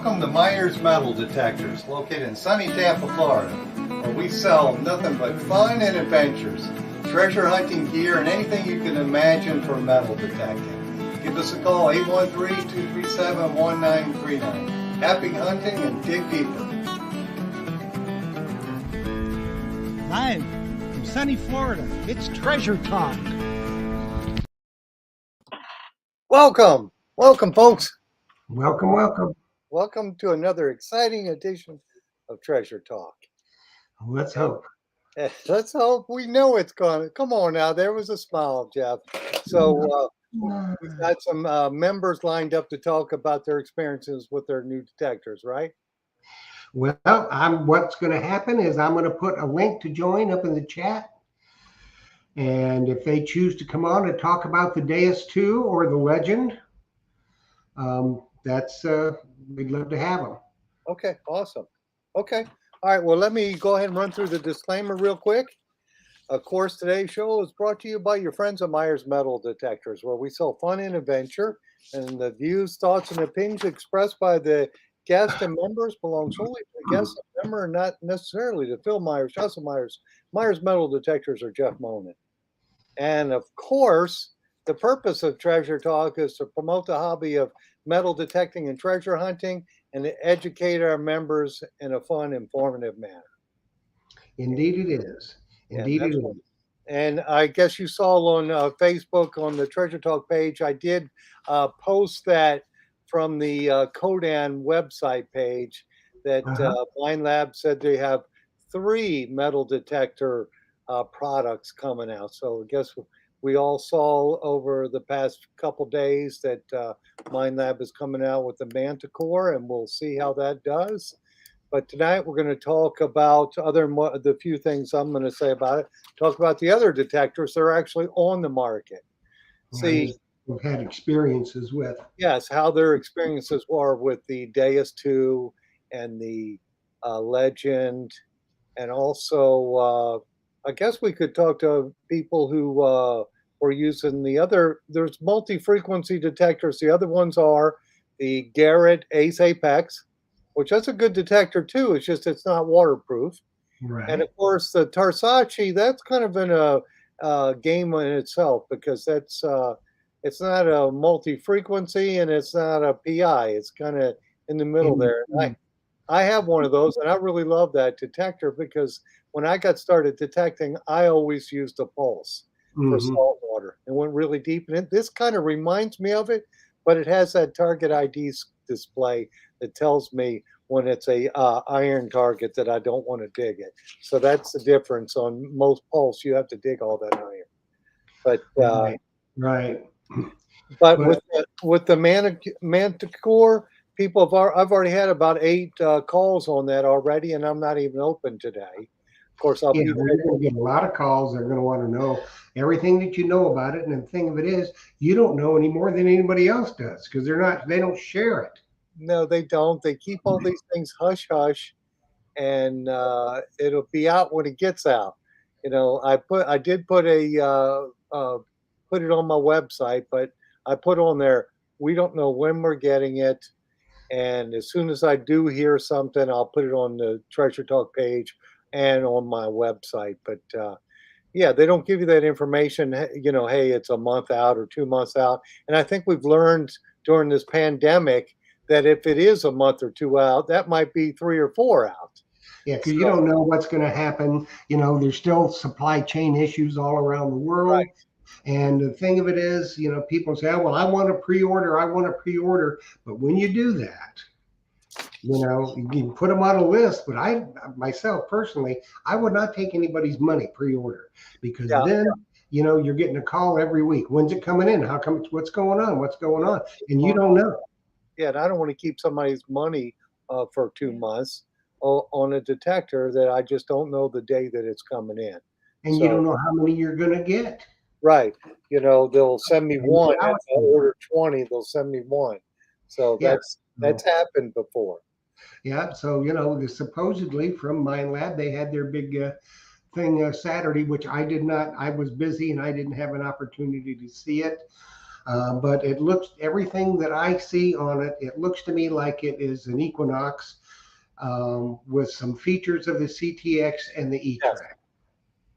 Welcome to Myers Metal Detectors, located in sunny Tampa, Florida, where we sell nothing but fun and adventures, treasure hunting gear, and anything you can imagine for metal detecting. Give us a call, 813-237-1939. Happy hunting and dig deeper. Live from sunny Florida, it's Treasure Talk. Welcome, folks. Welcome. Welcome to another exciting edition of Treasure Talk. Let's hope. Let's hope. We know it's going. Come on now. There was a smile, Jeff. So we've got some members lined up to talk about their experiences with their new detectors, right? Well, what's going to happen is I'm going to put a link to join up in the chat. And if they choose to come on and talk about the Deus 2 or the Legend, we'd love to have them. Okay, awesome. Okay. All right. Well, let me go ahead and run through the disclaimer real quick. Of course, today's show is brought to you by your friends at Myers Metal Detectors, where we sell fun and adventure, and the views, thoughts, and opinions expressed by the guests and members belong solely to the guests and member, and not necessarily to Phil Myers, Justin Myers, Myers Metal Detectors, or Jeff Monin. And of course, the purpose of Treasure Talk is to promote the hobby of metal detecting and treasure hunting, and to educate our members in a fun, informative manner. Indeed it is. Indeed it is. And I guess you saw on Facebook on the Treasure Talk page, I did post that from the Codan website page that Blind Lab said they have 3 metal detector products coming out. So I guess we all saw over the past couple days that Mind Lab is coming out with the Manticore, and we'll see how that does. But tonight we're going to talk about the few things I'm going to say about it. Talk about the other detectors that are actually on the market. See, we've had experiences with. Yes, how their experiences were with the Deus 2 and the Legend, and also I guess we could talk to people who were using the other. There's multi-frequency detectors. The other ones are the Garrett Ace Apex, which that's a good detector too. It's just it's not waterproof. Right. And of course the Tarsace, that's kind of in a game in itself, because that's it's not a multi-frequency and it's not a PI. It's kind of in the middle there. I have one of those, and I really love that detector because when I got started detecting, I always used a pulse for salt water. It went really deep, and this kind of reminds me of it, but it has that target ID display that tells me when it's a iron target that I don't want to dig it. So that's the difference. On most pulse, you have to dig all that iron. But right. But with the Manticore, I've already had about 8 calls on that already, and I'm not even open today. Of course, we're going to get a lot of calls. They're going to want to know everything that you know about it. And the thing of it is, you don't know any more than anybody else does, because they don't share it. No, they don't. They keep all these things hush hush, and it'll be out when it gets out. You know, I did put put it on my website, but I put on there, we don't know when we're getting it. And as soon as I do hear something, I'll put it on the Treasure Talk page and on my website. But yeah, they don't give you that information, you know, hey, it's a month out or 2 months out. And I think we've learned during this pandemic that if it is a month or 2 out, that might be 3 or 4 out. Yeah, because you don't know what's going to happen. You know, there's still supply chain issues all around the world. Right. And the thing of it is, you know, people say, oh, well, I want to pre-order. But when you do that, you know, you can put them on a list. But I, myself personally, I would not take anybody's money pre-order, because then, you know, you're getting a call every week. When's it coming in? How come? What's going on? And you don't know. Yeah, and I don't want to keep somebody's money for 2 months on a detector that I just don't know the day that it's coming in. And you don't know how many you're going to get. Right. You know, they'll send me one. If I order 20, they'll send me one. So that's happened before. Yeah. So, you know, supposedly from Mind Lab, they had their big thing Saturday, which I did not. I was busy and I didn't have an opportunity to see it. But it looks, everything that I see on it, it looks to me like it is an Equinox with some features of the CTX and the Yes, E-Track.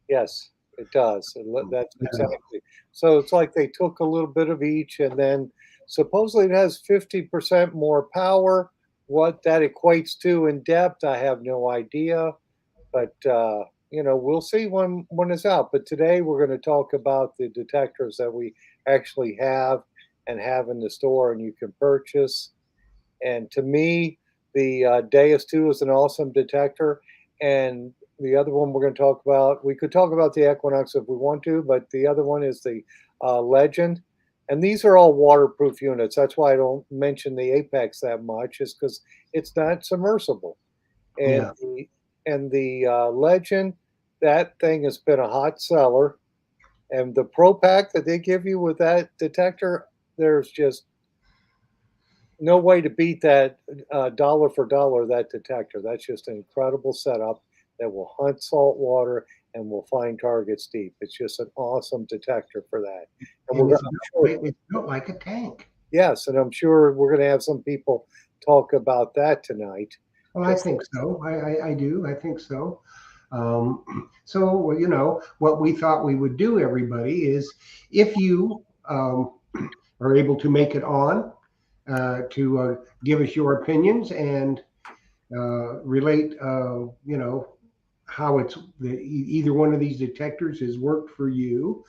yes, it does. That's exactly. So it's like they took a little bit of each, and then supposedly it has 50% more power. What that equates to in depth, I have no idea. But we'll see when it's out. But today we're going to talk about the detectors that we actually have and have in the store, and you can purchase. And to me, the Deus 2 is an awesome detector. And the other one we're going to talk about, we could talk about the Equinox if we want to, but the other one is the Legend. And these are all waterproof units. That's why I don't mention the Apex that much, is because it's not submersible. And Yeah. the Legend, that thing has been a hot seller. And the Pro Pack that they give you with that detector, there's just no way to beat that dollar for dollar that detector. That's just an incredible setup that will hunt salt water and will find targets deep. It's just an awesome detector for that. And And we're I'm sure, it's built like a tank. yes, and I'm sure we're going to have some people talk about that tonight. Well, I 'Cause think so. I do. I think so. So, well, what we thought we would do, everybody, is if you are able to make it on to give us your opinions and relate, how either one of these detectors has worked for you,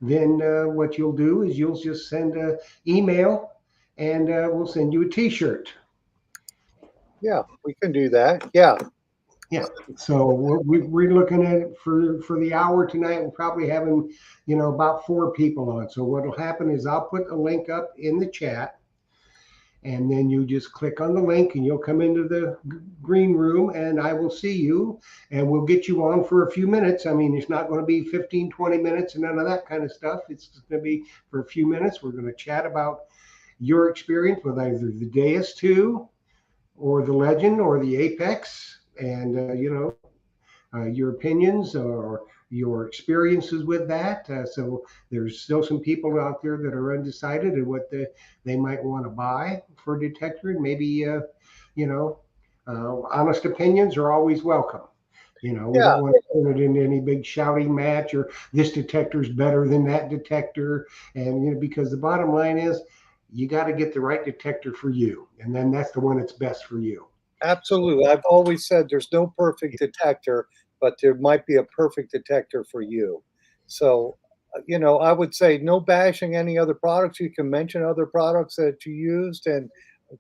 then what you'll do is you'll just send an email and we'll send you a T-shirt. yeah, we can do that. Yeah. Yeah. So we're looking at it for the hour tonight. We're probably having, about 4 people on. So what'll happen is I'll put a link up in the chat, and then you just click on the link and you'll come into the green room and I will see you and we'll get you on for a few minutes. I mean, it's not going to be 15, 20 minutes and none of that kind of stuff. It's just going to be for a few minutes. We're going to chat about your experience with either the Deus 2 or the Legend or the Apex, and your opinions or your experiences with that. So there's still some people out there that are undecided and what they might want to buy for a detector, and maybe honest opinions are always welcome. We Yeah. don't want to turn it into any big shouting match or this detector's better than that detector. And because the bottom line is you got to get the right detector for you, and then that's the one that's best for you. Absolutely. I've always said there's no perfect detector, but there might be a perfect detector for you. So, I would say no bashing any other products. You can mention other products that you used and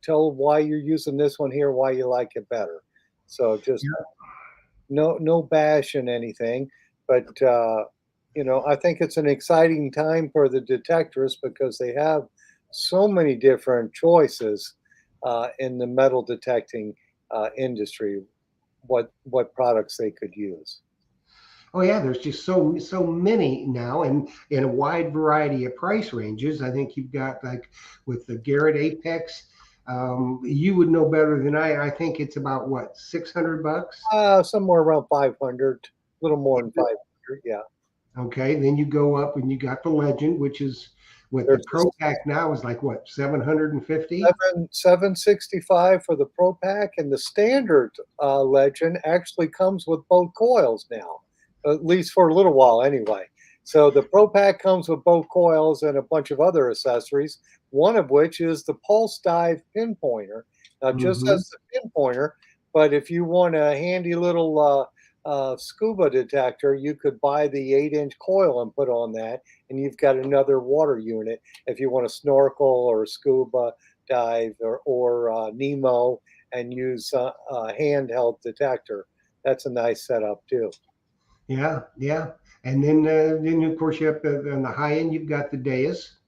tell why you're using this one here, why you like it better. So just no bash in anything. But I think it's an exciting time for the detectors because they have so many different choices in the metal detecting industry. What products they could use? Oh yeah, there's just so many now, and in a wide variety of price ranges. I think you've got, like, with the Garrett Apex, you would know better than I. I think it's about what, $600. Somewhere around 500, a little more than 500. Yeah. Okay, then you go up and you got the Legend, which is with the There's Pro Pack now is like what, 750. 765 for the Pro Pack, and the standard Legend actually comes with both coils now, at least for a little while anyway. So the Pro Pack comes with both coils and a bunch of other accessories, one of which is the Pulse Dive pinpointer. Now, just Mm-hmm. as the pinpointer, but if you want a handy little scuba detector, you could buy the 8-inch coil and put on that, and you've got another water unit if you want to snorkel or scuba dive or Nemo and use a handheld detector. That's a nice setup too. Yeah, yeah. And then of course you have on the high end you've got the Deus,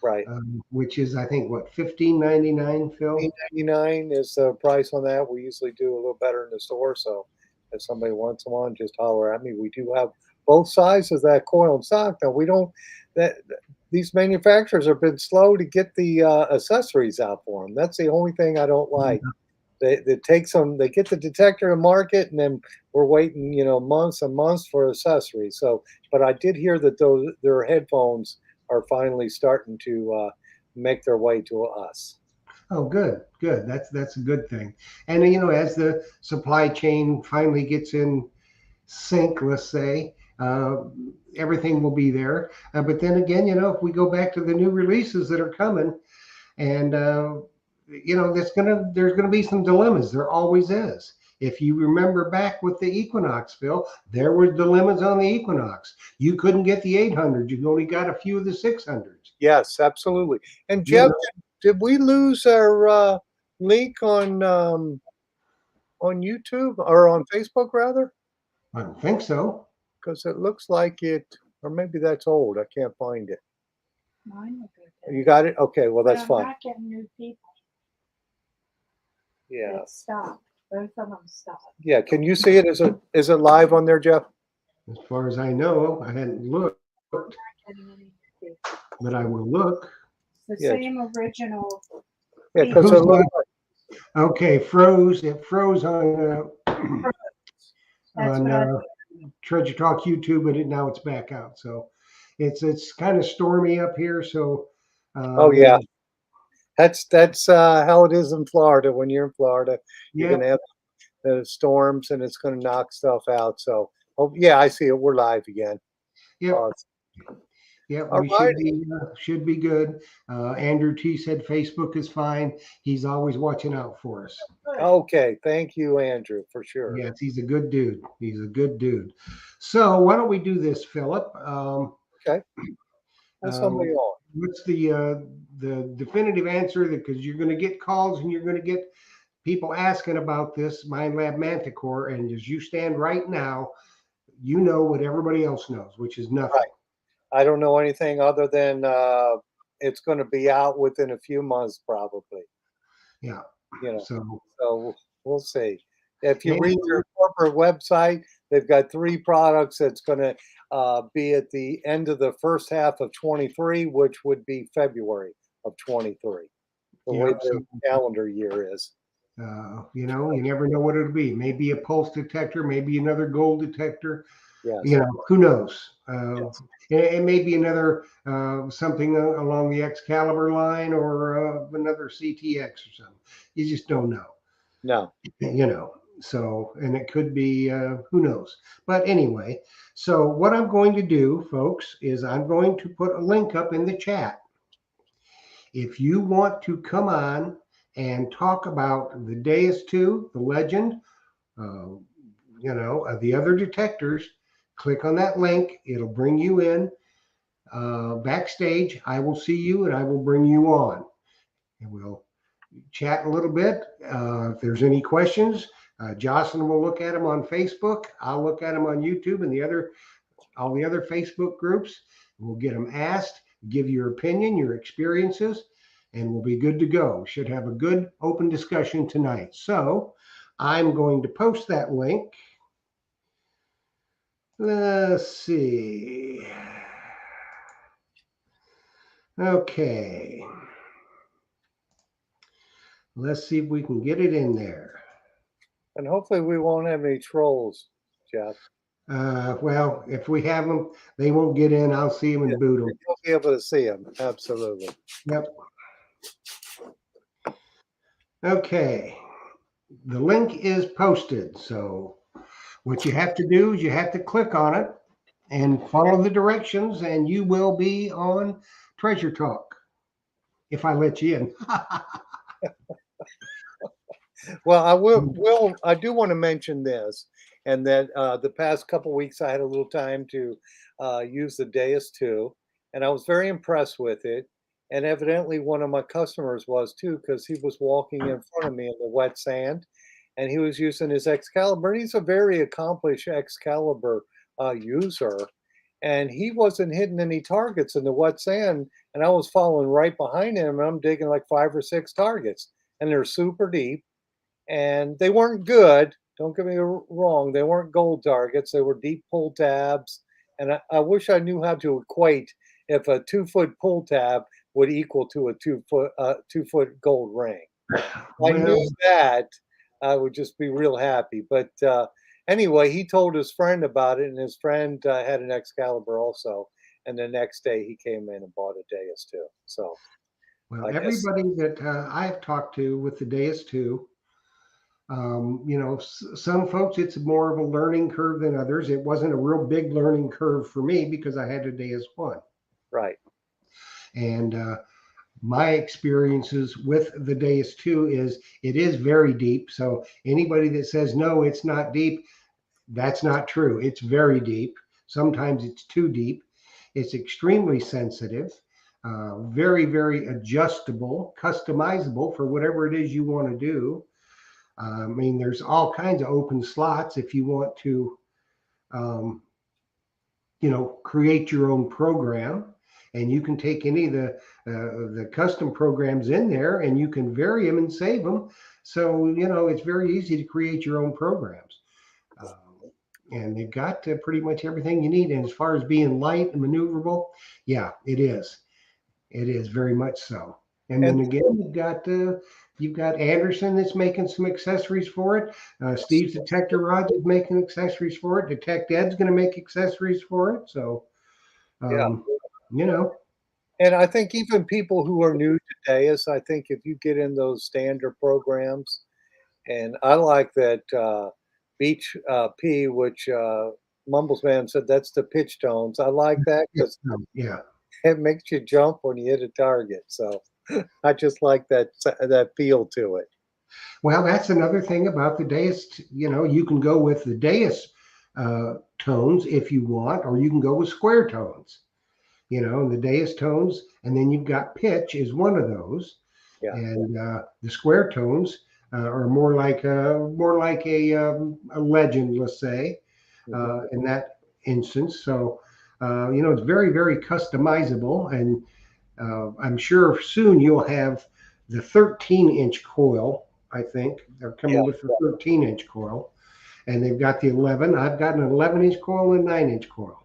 Right. which is I think what, 15.99, Phil. $15.99 is the price on that. We usually do a little better in the store. So if somebody wants one, just holler at me. We do have both sizes of that coil in stock. Now we don't that these manufacturers have been slow to get the accessories out for them. That's the only thing I don't like. They take some, they get the detector in market, and then we're waiting, months and months for accessories. So, but I did hear that those their headphones are finally starting to make their way to us. Oh, good, good. That's a good thing. And as the supply chain finally gets in sync, let's say, everything will be there. But then again, if we go back to the new releases that are coming, and there's gonna be some dilemmas. There always is. If you remember back with the Equinox, Phil, there were dilemmas on the Equinox. You couldn't get the 800. You only got a few of the 600s. Yes, absolutely. And You Jeff, know, did we lose our link on YouTube or on Facebook rather? I don't think so. Because it looks like it, or maybe that's old. I can't find it. Mine will go good. You got it? Okay, well But that's I'm fine. not getting new people. Yeah, It stopped. Both of them stopped. yeah. Can you see it? Is it live on there, Jeff? As far as I know, I hadn't looked, Not getting any new people. but I will look. It's the Yeah. same original. Yeah, because it Who's looks Okay, froze. It froze That's on what I Treasure Talk YouTube, but now it's back out. So it's kind of stormy up here. So oh yeah. That's how it is in Florida. When you're in Florida, you're yeah, gonna have the storms and it's gonna knock stuff out. So oh yeah, I see it. We're live again. yeah, Uh, yeah. all We right. should be good. Andrew T said Facebook is fine. He's always watching out for us. Okay, thank you, Andrew, for sure. Yes, he's a good dude. He's a good dude. So why don't we do this, Philip? Okay. Pull somebody on. What's the definitive answer? Because you're going to get calls and you're going to get people asking about this Mind Lab Manticore, and as you stand right now, you know what everybody else knows, which is nothing. Right. I don't know anything other than it's going to be out within a few months, probably. Yeah. You know, So so we'll see. If you and read their corporate website, they've got 3 products that's going to be at the end of the first half of 23, which would be February of 23, the way yeah, the calendar year is. you never know what it'll be. Maybe a pulse detector, maybe another gold detector. Yes. Who knows? Yes. It may be another something along the Excalibur line or another CTX or something. You just don't know. No. So, and it could be who knows. But anyway, so what I'm going to do, folks, is I'm going to put a link up in the chat. If you want to come on and talk about the Deus 2, the legend, the other detectors, click on that link. It'll bring you in backstage. I will see you and I will bring you on. And we'll chat a little bit. If there's any questions, Jocelyn will look at them on Facebook. I'll look at them on YouTube and all the other Facebook groups. We'll get them asked, give your opinion, your experiences, and we'll be good to go. Should have a good open discussion tonight. So I'm going to post that link. Let's see. Okay. Let's see if we can get it in there. And hopefully we won't have any trolls, Jeff. Well, if we have them, they won't get in. I'll see them and boot them. You'll be able to see them. Absolutely. Yep. Okay. The link is posted. So what you have to do is you have to click on it and follow the directions, and you will be on Treasure Talk if I let you in. Well, I do want to mention this, and that the past couple weeks I had a little time to use the Deus 2, and I was very impressed with it. And evidently, one of my customers was too, because he was walking in front of me in the wet sand, and he was using his Excalibur. And he's a very accomplished Excalibur user, and he wasn't hitting any targets in the wet sand, and I was following right behind him, and I'm digging like 5 or 6 targets, and they're super deep. And they weren't good. Don't get me wrong. They weren't gold targets. They were deep pull tabs. And I wish I knew how to equate if a 2-foot pull tab would equal to a 2-foot gold ring. If I knew that, I would just be real happy. But anyway, he told his friend about it, and his friend had an Excalibur also. and the next day he came in and bought a Deus too. So Well, I guess everybody that I've talked to with the Deus 2, some folks, it's more of a learning curve than others. It wasn't a real big learning curve for me because I had a Deus 1. right. And my experiences with the Deus 2 is it is very deep. So anybody that says, no, it's not deep, that's not true. It's very deep. Sometimes it's too deep. It's extremely sensitive, very, very adjustable, customizable for whatever it is you want to do. I mean, there's all kinds of open slots if you want to, um, create your own program, and you can take any of the custom programs in there, and you can vary them and save them. So it's very easy to create your own programs. And they've got pretty much everything you need. And as far as being light and maneuverable, yeah, it is. It is very much so. And then And again, you've got Anderson that's making some accessories for it. Steve's Detector Rods is making accessories for it. Detect Ed's going to make accessories for it. So, yeah, um, you know, and I think even people who are new to Deus, I think if you get in those standard programs, and I like that Beach P, which Mumblesman said that's the pitch tones. I like that yeah, because yeah. it makes you jump when you hit a target. So I just like that feel to it. Well, that's another thing about the Deus. You can go with the Deus tones if you want, or you can go with square tones. And the Deus tones, and then you've got pitch is one of those, Yeah, and the square tones are more like a legend, let's say, mhm. in that instance. So, it's very, very customizable, and I'm sure soon you'll have the 13-inch coil. I think they're Yeah, coming with the 13-inch coil, and they've got the 11. I've got an 11-inch coil and 9-inch coil.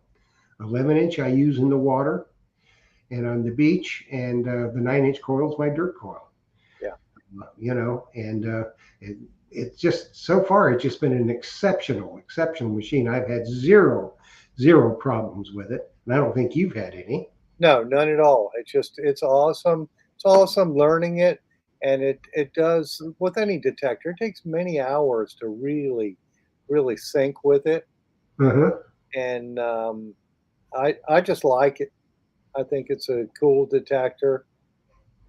11-inch I use in the water and on the beach, and the 9-inch coil is my dirt coil. yeah. And it's just so far it's just been an exceptional machine. I've had zero problems with it, and I don't think you've had any. No, none at all. It's awesome. It's awesome learning it, and it does with any detector. It takes many hours to really sync with it, Uh-huh. and I just like it. I think it's a cool detector,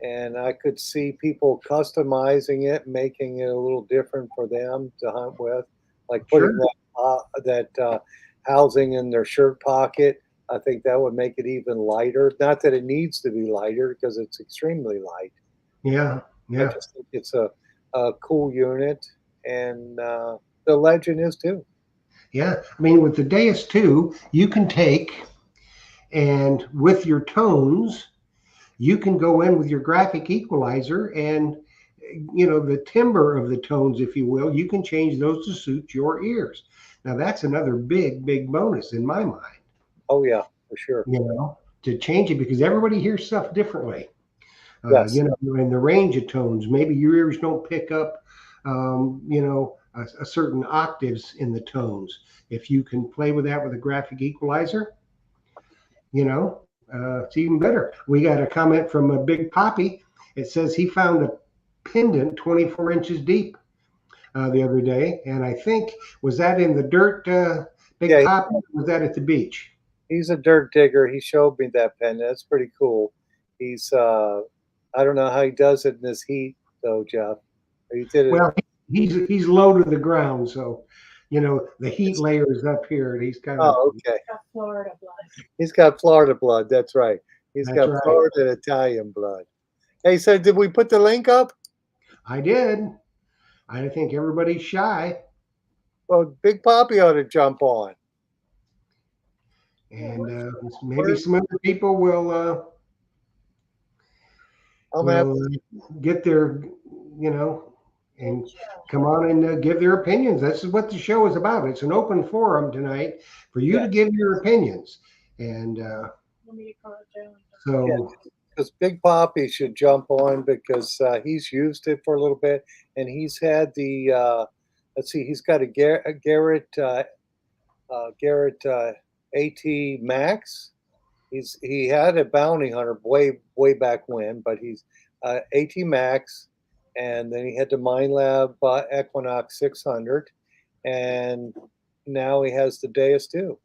and I could see people customizing it, making it a little different for them to hunt with, like Sure. putting that housing in their shirt pocket. I think that would make it even lighter. Not that it needs to be lighter because it's extremely light. Yeah. I Yeah. just think it's a cool unit, and the Legend is too. Yeah. I mean, with the Deus 2, you can take and with your tones, you can go in with your graphic equalizer and the timbre of the tones, if you will, you can change those to suit your ears. Now that's another big bonus in my mind, Oh yeah, for sure. to change it because everybody hears stuff differently. Yes. In the range of tones, maybe your ears don't pick up, a certain octaves in the tones. If you can play with that with a graphic equalizer, it's even better. We got a comment from a Big Poppy. It says he found a pendant 24 inches deep the other day, and I think was that in the dirt, Big Yeah, Poppy? Or was that at the beach? he's a dirt digger. He showed me that pen. That's pretty cool. He's I don't know how he does it in this heat though, Jeff. He did it. Well, he's low to the ground, so the heat It's, layer is up here, and he's kind of oh, okay. Got Florida blood. He's got Florida blood. That's right. He's that's got right. Florida and Italian blood. Hey, so did we put the link up? I did. I think everybody's shy, Well, Big Poppy ought to jump on. Yeah, and where's maybe Where's some other people I'm gonna have will get their, Big and Joe? come on and give their opinions. This is what the show is about. It's an open forum tonight for you to yeah, give your opinions. And Want me to call Joe? yeah, so, because Big Poppy should jump on because he's used it for a little bit and he's had the let's see, he's got a Garrett AT Max. he had a bounty hunter way back when, but he's AT Max, and then he had the Mind Lab Equinox 600, and now he has the Deus 2.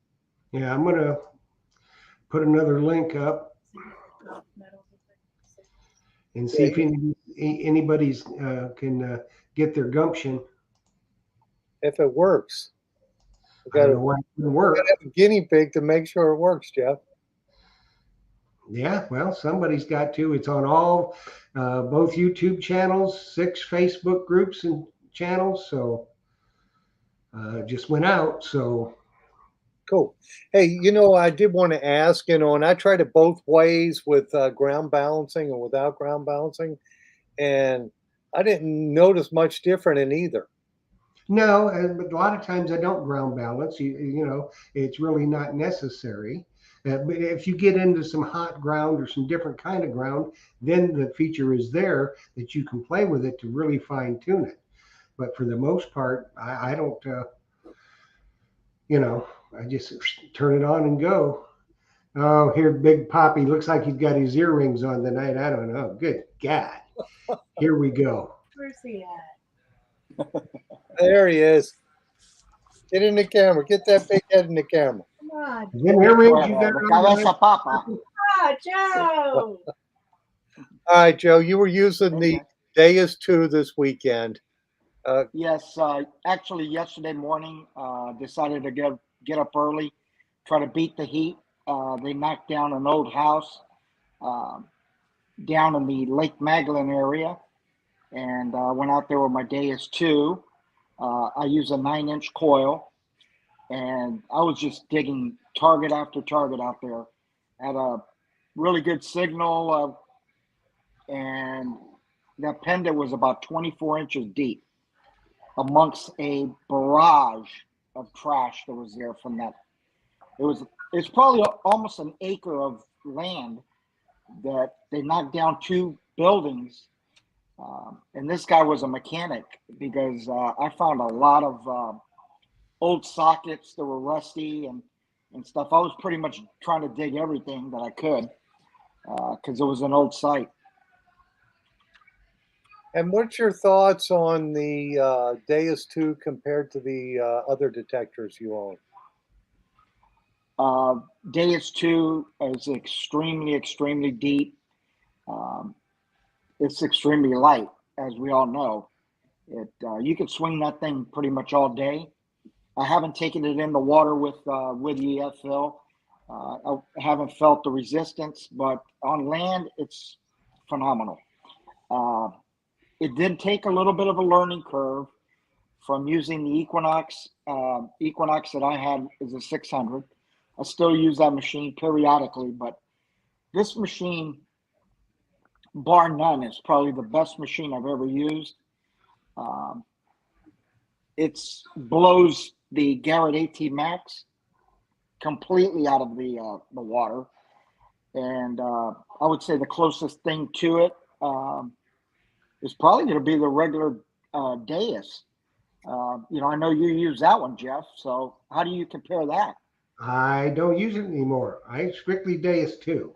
Yeah, I'm gonna put another link up and see if anybody's can get their gumption. If it works, we I got don't know why it didn't work. to have a guinea pig to make sure it works, Jeff. Yeah, well, somebody's got to. It's on all both YouTube channels, 6 Facebook groups and channels. So just went out. So Cool. Hey, I did want to ask, and I tried it both ways with ground balancing and without ground balancing, and I didn't notice much different in either. no, but a lot of times I don't ground balance. It's really not necessary. But if you get into some hot ground or some different kind of ground, then the feature is there that you can play with it to really fine tune it. But for the most part, I don't. I just turn it on and go. Oh, here, Big Poppy looks like he's got his earrings on tonight. I don't know. Good God. Here we go. Where's he at? There he is. Get in the camera. Get that big head in the camera. Come on. Them earrings you got Cabeza papa. Ah, Joe. All right, Joe, you were using the Deus 2 this weekend. Yes, actually yesterday morning, decided to get up early, try to beat the heat. They knocked down an old house down in the Lake Magdalene area, and went out there with my Deus 2. I use a 9-inch coil, and I was just digging target after target out there. Had a really good signal, and that pendant was about 24 inches deep amongst a barrage of trash that was there from that. It's probably almost an acre of land that they knocked down 2 buildings. And this guy was a mechanic, because I found a lot of old sockets that were rusty and stuff. I was pretty much trying to dig everything that I could, because it was an old site. And what's your thoughts on the Deus 2 compared to the other detectors you own? Deus 2 is extremely, extremely deep. It's extremely light, as we all know. You can swing that thing pretty much all day. I haven't taken it in the water with you yet, Phil. I haven't felt the resistance, but on land, it's phenomenal. It did take a little bit of a learning curve from using the Equinox. Equinox that I had is a 600. I still use that machine periodically, but this machine, bar none, is probably the best machine I've ever used. It blows the Garrett AT Max completely out of the water, and I would say the closest thing to it is probably going to be the regular Deus. I know you use that one, Jeff. So how do you compare that? I don't use it anymore. I strictly Deus 2.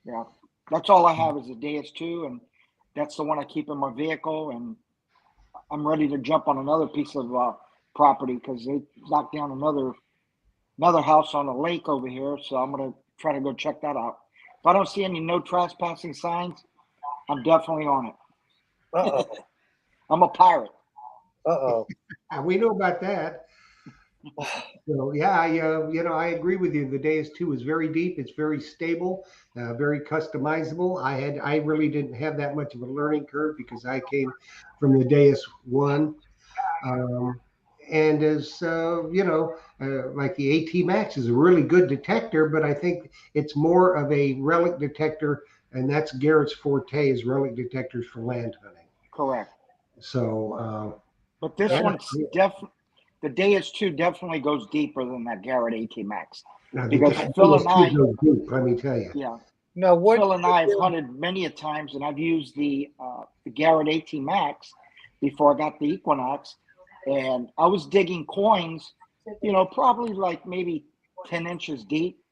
Yeah, that's all I have is a Deus 2, and that's the one I keep in my vehicle. And I'm ready to jump on another piece of property, because they knocked down another house on a lake over here. So I'm going to try to go check that out. If I don't see any no trespassing signs, I'm definitely on it. Uh-oh. I'm a pirate. Uh-oh. We know about that. So yeah, I agree with you. The Deus 2 is very deep. It's very stable, very customizable. I really didn't have that much of a learning curve, because I came from the Deus 1. And as like the AT Max is a really good detector, but I think it's more of a relic detector, and that's Garrett's forte, is relic detectors for land hunting. Correct. So, but this one's the Deus 2 definitely goes deeper than that Garrett AT Max. Because Phil and I, deep, let me tell you. Yeah. Now, Phil and I have hunted many a times, and I've used the Garrett AT Max before I got the Equinox, and I was digging coins, probably like maybe 10 inches deep.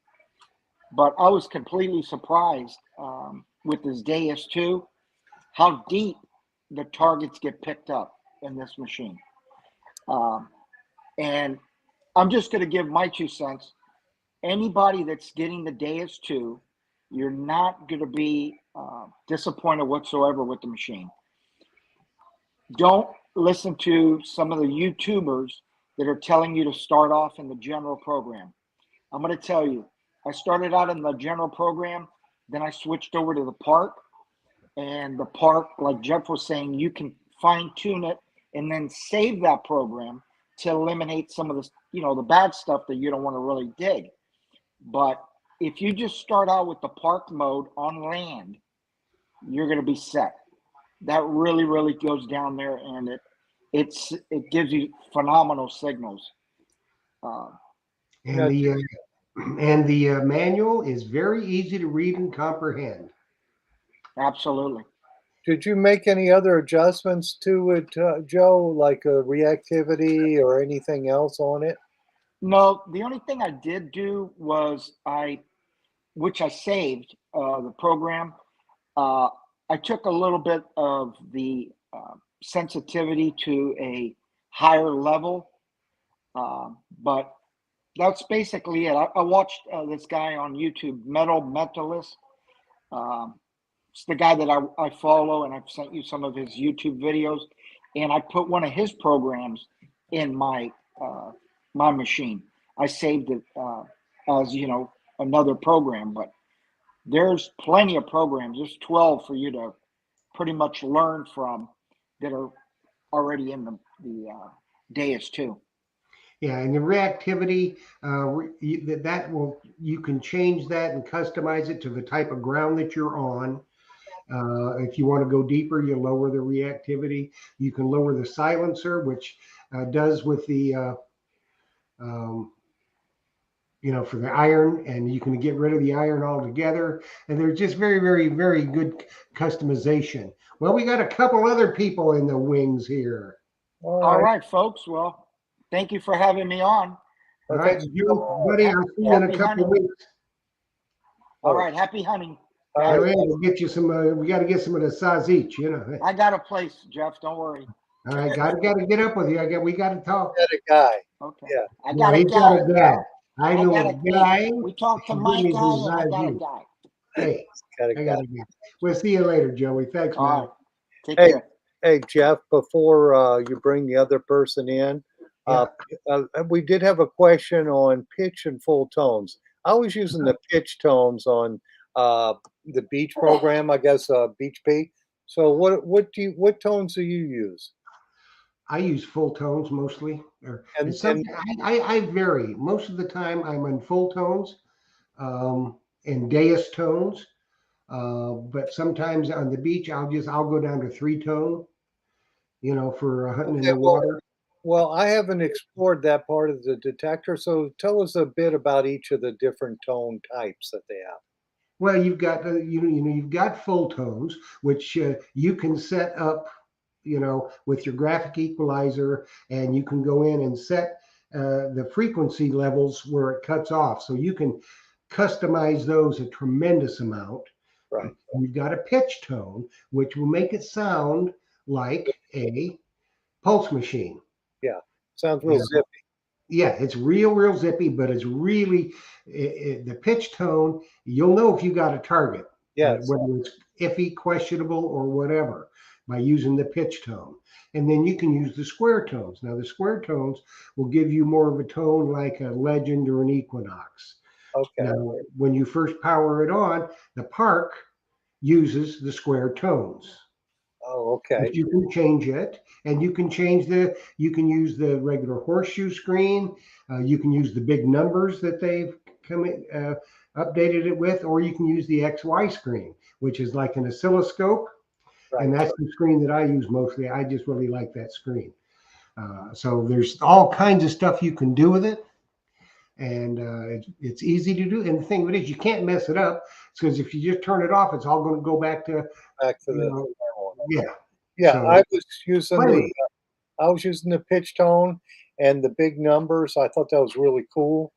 But I was completely surprised with this Deus 2 how deep the targets get picked up in this machine. And I'm just going to give my 2 cents. Anybody that's getting the Deus 2, you're not going to be disappointed whatsoever with the machine. Don't listen to some of the YouTubers that are telling you to start off in the general program. I'm going to tell you, I started out in the general program, then I switched over to the park. And the park, like Jeff was saying, you can fine tune it and then save that program to eliminate some of the, the bad stuff that you don't want to really dig. But if you just start out with the park mode on land, you're going to be set. That really, really goes down there, and it gives you phenomenal signals. And the manual is very easy to read and comprehend. Absolutely. Did you make any other adjustments to it, Joe, like a reactivity or anything else on it? No, the only thing I did do was which I saved the program. I took a little bit of the sensitivity to a higher level, but that's basically it. I watched this guy on YouTube, Metal Mentalist. It's the guy that I follow, and I've sent you some of his YouTube videos. And I put one of his programs in my my machine. I saved it as another program, but there's plenty of programs. There's 12 for you to pretty much learn from that are already in the Deus 2. Yeah, and the reactivity, you can change that and customize it to the type of ground that you're on. If you want to go deeper, you lower the reactivity. You can lower the silencer, which does with the for the iron, and you can get rid of the iron altogether. And there's just very, very, very good customization. Well, we got a couple other people in the wings here. All right, folks. Well, thank you for having me on. All right, you, buddy. I'll see you in a couple of weeks. All right, happy hunting. All right, we'll get you some. We got to get some of the Sazich, I got a place, Jeff. Don't worry. All right, got to get up with you. We got to talk. Got a guy. Okay. Yeah. I got a guy. I know a guy. We talked to my guy, and I got a guy. Hey, I got a guy. We'll see you later, Joey. Thanks, man. Right. Take care. Hey, Jeff, before you bring the other person in, we did have a question on pitch and full tones. I was using the pitch tones on the beach program, I guess, Beach P. So what tones do you use? I use full tones mostly. I vary. Most of the time I'm in full tones and Deus tones. But sometimes on the beach I'll go down to 3-tone, for hunting in the water. Well, I haven't explored that part of the detector, so tell us a bit about each of the different tone types that they have. Well, you've got you've got full tones, which you can set up, with your graphic equalizer, and you can go in and set the frequency levels where it cuts off, so you can customize those a tremendous amount. Right. You've got a pitch tone, which will make it sound like a pulse machine. Yeah, sounds real zippy. Yeah, it's real zippy, but it's really the pitch tone. You'll know if you got a target, whether it's iffy, questionable, or whatever, by using the pitch tone. And then you can use the square tones. Now, the square tones will give you more of a tone like a Legend or an Equinox. Okay. Now, when you first power it on, the park uses the square tones. Oh, okay. But you can change it, and you can use the regular horseshoe screen. You can use the big numbers that they've updated it with, or you can use the XY screen, which is like an oscilloscope. Right. And that's the screen that I use mostly. I just really like that screen. So there's all kinds of stuff you can do with it. And it's easy to do. And the thing of it is, you can't mess it up, because if you just turn it off, it's all going to go back to the yeah. So, I was using the pitch tone and the big numbers. I thought that was really cool.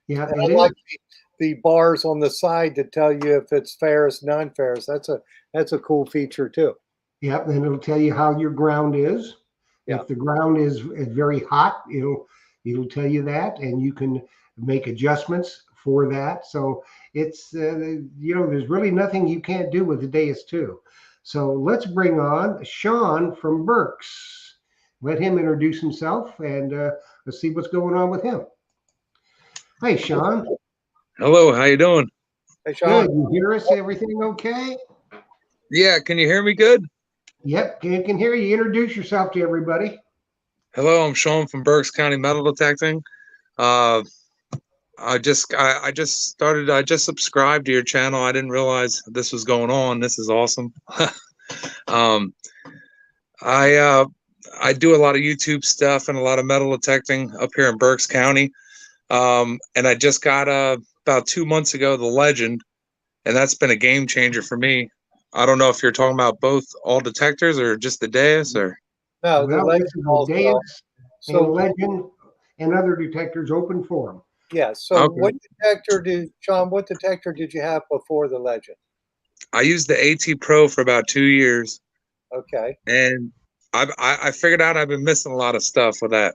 Yeah, and I like the bars on the side to tell you if it's ferrous, non-ferrous. That's a cool feature too. Yep, and it'll tell you how your ground is. Yeah. If the ground is very hot, it'll tell you that, and you can make adjustments for that. So it's there's really nothing you can't do with the Deus 2. So let's bring on Sean from Berks. Let him introduce himself, and let's see what's going on with him. Hi, Sean. Hello, how you doing? Hey, Sean. Good. You hear us? Everything okay? Yeah, can you hear me good? Yep, can hear you. Introduce yourself to everybody. Hello, I'm Sean from Berks County Metal Detecting. I just subscribed to your channel. I didn't realize this was going on. This is awesome. I do a lot of YouTube stuff and a lot of metal detecting up here in Berks County. And I just got about 2 months ago the Legend, and that's been a game changer for me. I don't know if you're talking about both all detectors or just the Deus or. No, the Well, Legend this is also. the Deus So and Legend and other detectors open for them. yeah. So Okay. What detector did you have before the Legend? I used the AT Pro for about 2 years, Okay. and I figured out I've been missing a lot of stuff with that.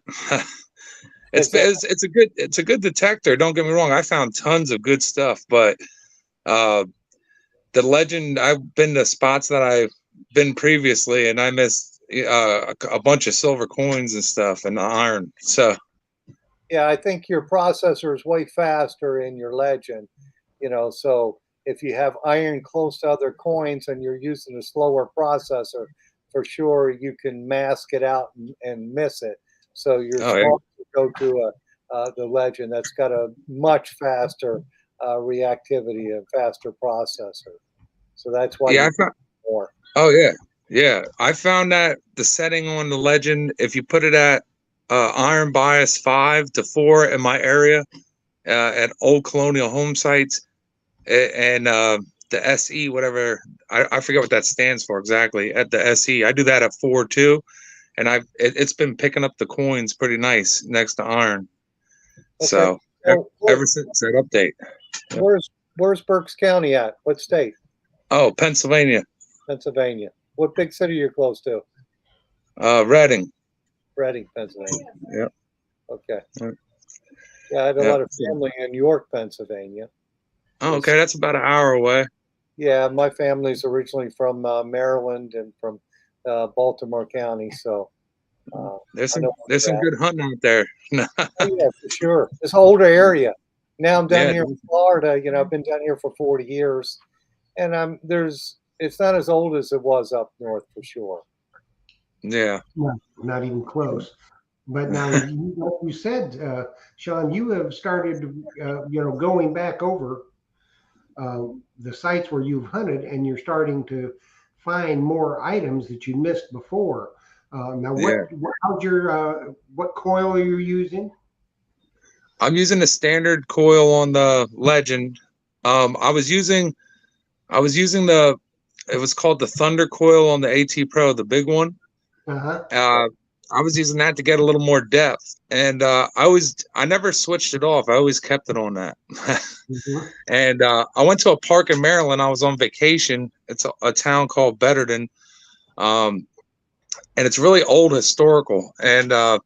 Is that- It's a good detector. Don't get me wrong. I found tons of good stuff, but the Legend, I've been to spots that I've been previously, and I missed a bunch of silver coins and stuff and the iron. So Yeah, I think your processor is way faster in your Legend. So if you have iron close to other coins and you're using a slower processor, for sure you can mask it out and miss it. So you're Oh, yeah. smart to go to the Legend that's got a much faster reactivity and faster processor. So that's why yeah, you I found. more. Oh yeah. I found that the setting on the Legend, if you put it at iron bias 5 to 4 in my area at old colonial home sites, and the SE, whatever, I forget what that stands for exactly. At the SE, I do that at 4 too, and it's been picking up the coins pretty nice next to iron. Okay. So So ever since that update. where's Berks County at? What state? Oh, Pennsylvania, Pennsylvania. What big city you're close to? Reading. Reading, Pennsylvania. Yep. Okay. Right. Yeah, I had a Yep. lot of family in York, Pennsylvania. Oh, okay, that's about an hour away. Yeah, my family's originally from Maryland and from Baltimore County, so There's I know where some you're at. good hunting out there. Oh, yeah, for sure. It's an older area. Now I'm down Yeah, here in Florida. I've been down here for 40 years, and it's not as old as it was up north for sure. yeah. No, not even close. But now, like you said, Sean, you have started, going back over the sites where you've hunted, and you're starting to find more items that you missed before. Now, what coil are you using? I'm using the standard coil on the Legend. I was using it was called the Thunder coil on the AT Pro, the big one. Uh-huh. I was using that to get a little more depth, and I never switched it off. I always kept it on that. Mhm. And I went to a park in Maryland. I was on vacation. It's a town called Betterton, and it's really old historical. And I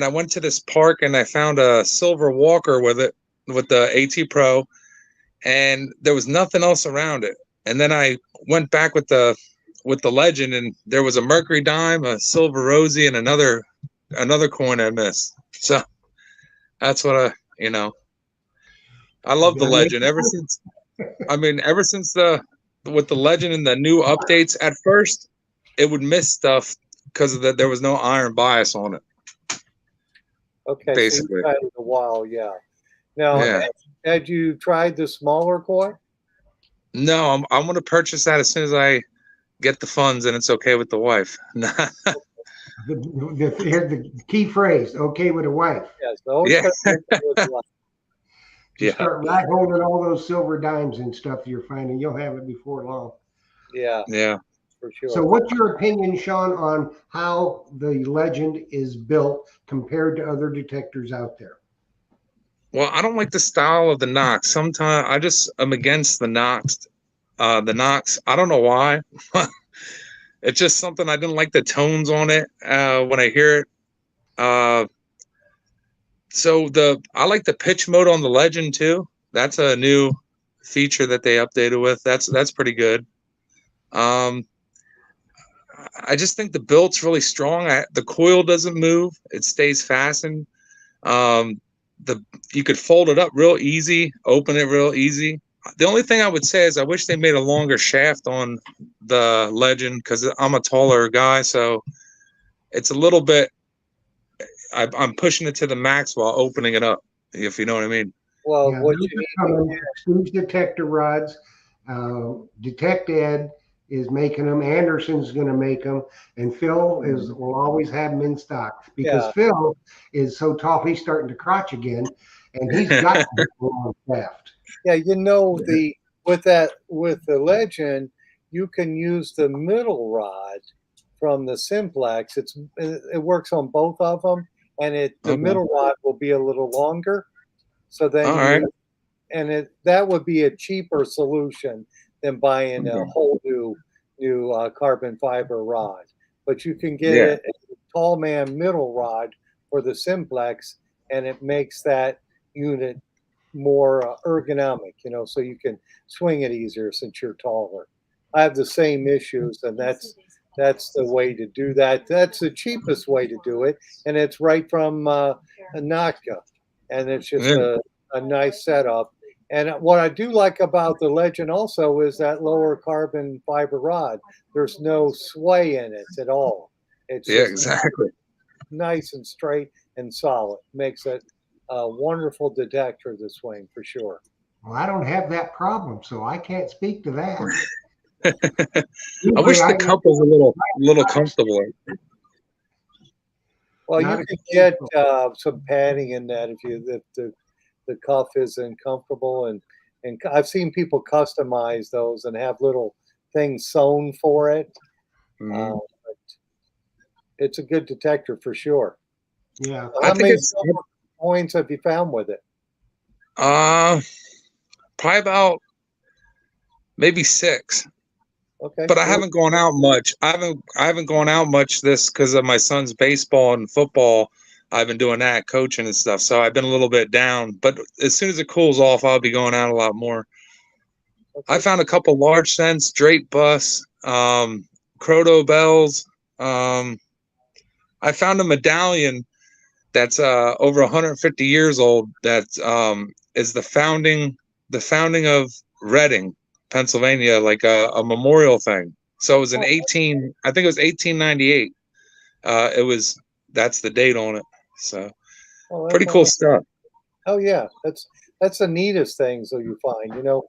went to this park and I found a silver walker with the AT Pro, and there was nothing else around it. And then I went back with the Legend, and there was a mercury dime, a silver rosy, and another coin I missed. So that's what I love the That makes Legend ever since. Ever since with the Legend and the new updates. At first, it would miss stuff because there was no iron bias on it. Okay, Basically. so you've had it a while, yeah. Now, Yeah. had you tried the smaller coil? No, I'm going to purchase that as soon as I get the funds and it's okay with the wife. Here's the key phrase: okay with a wife. Yes, always Yeah. gotta be okay with the wife. Just Yeah. start rat holding all those silver dimes and stuff you're finding. You'll have it before long. Yeah, Yeah. for sure. So, what's your opinion, Sean, on how the Legend is built compared to other detectors out there? Well, I don't like the style of the Knox. Sometimes I just am against the Knox. The Knox. I don't know why. It's just something I didn't like the tones on it when I hear it. Uh, so I like the pitch mode on the Legend too. That's a new feature that they updated with. That's pretty good. Um, I just think the built's really strong. The coil doesn't move; it stays fastened. Um, you could fold it up real easy, open it real easy. The only thing I would say is I wish they made a longer shaft on the Legend because I'm a taller guy, so it's a little bit. I'm pushing it to the max while opening it up, if you know what I mean. Well, Yeah, what those you are need coming. Stu's detector rods. Detect Ed is making them. Anderson's going to make them, and Phil will always have them in stock because Yeah. Phil is so tall he's starting to crotch again, and he's got a long shaft. Yeah, with the Legend, you can use the middle rod from the Simplex. It works on both of them, and the Okay. middle rod will be a little longer. So then All right. that would be a cheaper solution than buying a whole new carbon fiber rod. But you can get Yeah. a tall man middle rod for the Simplex, and it makes that unit more ergonomic, so you can swing it easier since you're taller. I have the same issues, and that's the way to do that. That's the cheapest way to do it, and it's right from Nokta, and it's just Yeah. a nice setup. And what I do like about the Legend also is that lower carbon fiber rod. There's no sway in it at all. It's Yeah. just Exactly. nice and straight and solid. Makes it a wonderful detector to swing for sure. Well, I don't have that problem, so I can't speak to that. I Usually, wish the cup was a little comfortable. Well, Not you a could good get some padding in that if the cuff isn't comfortable, and I've seen people customize those and have little things sewn for it. Mhm. But it's a good detector for sure. Yeah. I How think many it's silver coins have you found with it? uh probably about maybe 6. Okay, But I good. haven't gone out much. I haven't gone out much this because of my son's baseball and football. I've been doing that, coaching and stuff. So I've been a little bit down. But as soon as it cools off, I'll be going out a lot more. I Okay. found a couple large cents, Drake bus, Croto bells. I found a medallion that's over 150 years old. That is the founding of Reading, Pennsylvania, like a memorial thing. So it was in Oh, 18, I think it was 1898. That's the date on it. So oh, pretty that's cool all. stuff. Oh yeah, that's the neatest things that you find. There's one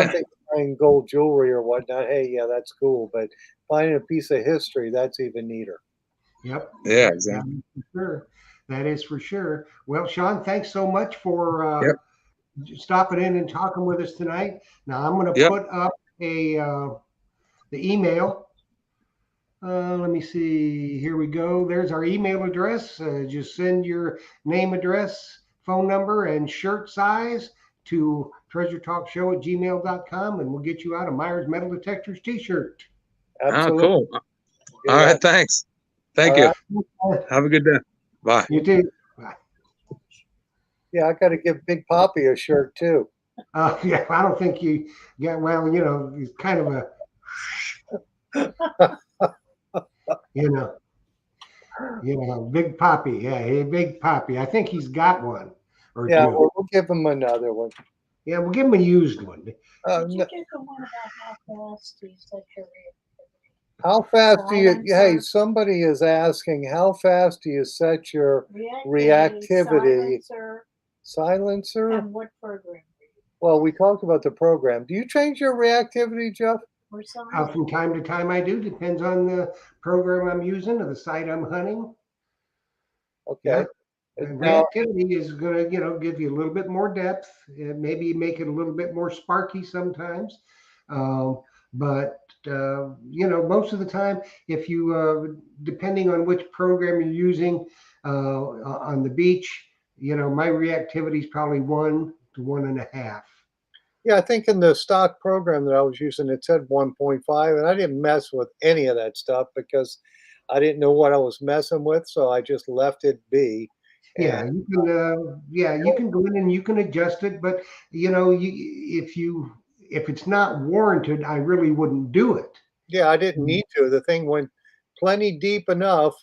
Yeah, thing buying gold jewelry or whatnot. Hey, yeah, that's cool, but finding a piece of history, that's even neater. Yep. yeah, That exactly. is for sure. That is for sure. Well, Sean, thanks so much for Yep, stopping in and talking with us tonight. Now I'm going to yep. put up the email. Let me see. Here we go. There's our email address. Just send your name, address, phone number, and shirt size to treasuretalkshow@gmail.com, and we'll get you out a Myers Metal Detectors t-shirt. Oh, Absolutely. cool. You're All right. right, thanks. All Thank you. right. Have a good day. Bye. You too. Bye. Yeah, I got to give Big Poppy a shirt too. Yeah, I don't think you get, well, he's kind of a, you know, Big Poppy. Yeah, hey, Big Poppy. I think he's got one or Yeah, two. we'll give him another one. Yeah, we'll give him a used one. Did Uh, you n- get the one about how fast you set your how fast do you? Silencer. Hey, somebody is asking, how fast do you set your reactivity silencer, silencer? and what program do you Well, we talked about the program. Do you change your reactivity, Jeff? or something? From time to time, I do. Depends on the program I'm using or the site I'm hunting. Okay. Yeah. And Now, reactivity is going to, give you a little bit more depth, maybe make it a little bit more sparky sometimes. But most of the time, if you, depending on which program you're using on the beach, my reactivity is probably 1 to 1.5. Yeah, I think in the stock program that I was using, it said 1.5, and I didn't mess with any of that stuff because I didn't know what I was messing with, so I just left it be. And You can go in and you can adjust it, but if it's not warranted, I really wouldn't do it. yeah, I didn't Mm. need to. The thing went plenty deep enough,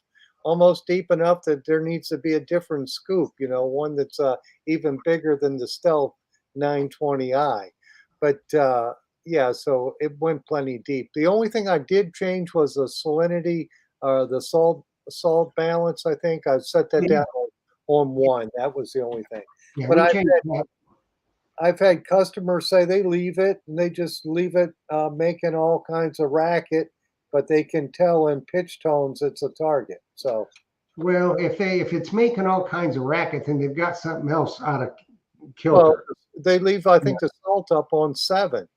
almost deep enough that there needs to be a different scoop, one that's even bigger than the Stealth 920i. But yeah, so it went plenty deep. The only thing I did change was the salinity, the salt balance. I think I set that Yeah, down on 1. That was the only thing. yeah, But we changed that. I've had customers say they leave it and they just leave it making all kinds of racket, but they can tell in pitch tones it's a target. So, Well, if it's making all kinds of racket, then they've got something else out of well, kilter. they leave, I Yeah. think, the salt up on 7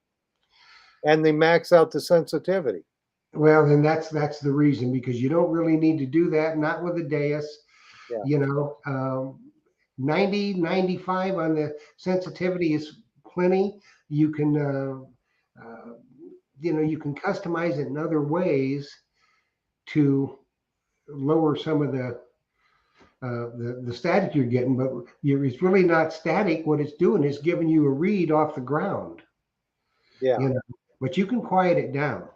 and they max out the sensitivity. Well, then that's the reason, because you don't really need to do that. Not with a Deus. Yeah. 90, 95 on the sensitivity is plenty. You can you can customize it in other ways to lower some of the static you're getting, but it's really not static. What it's doing is giving you a read off the ground. Yeah. But you can quiet it down.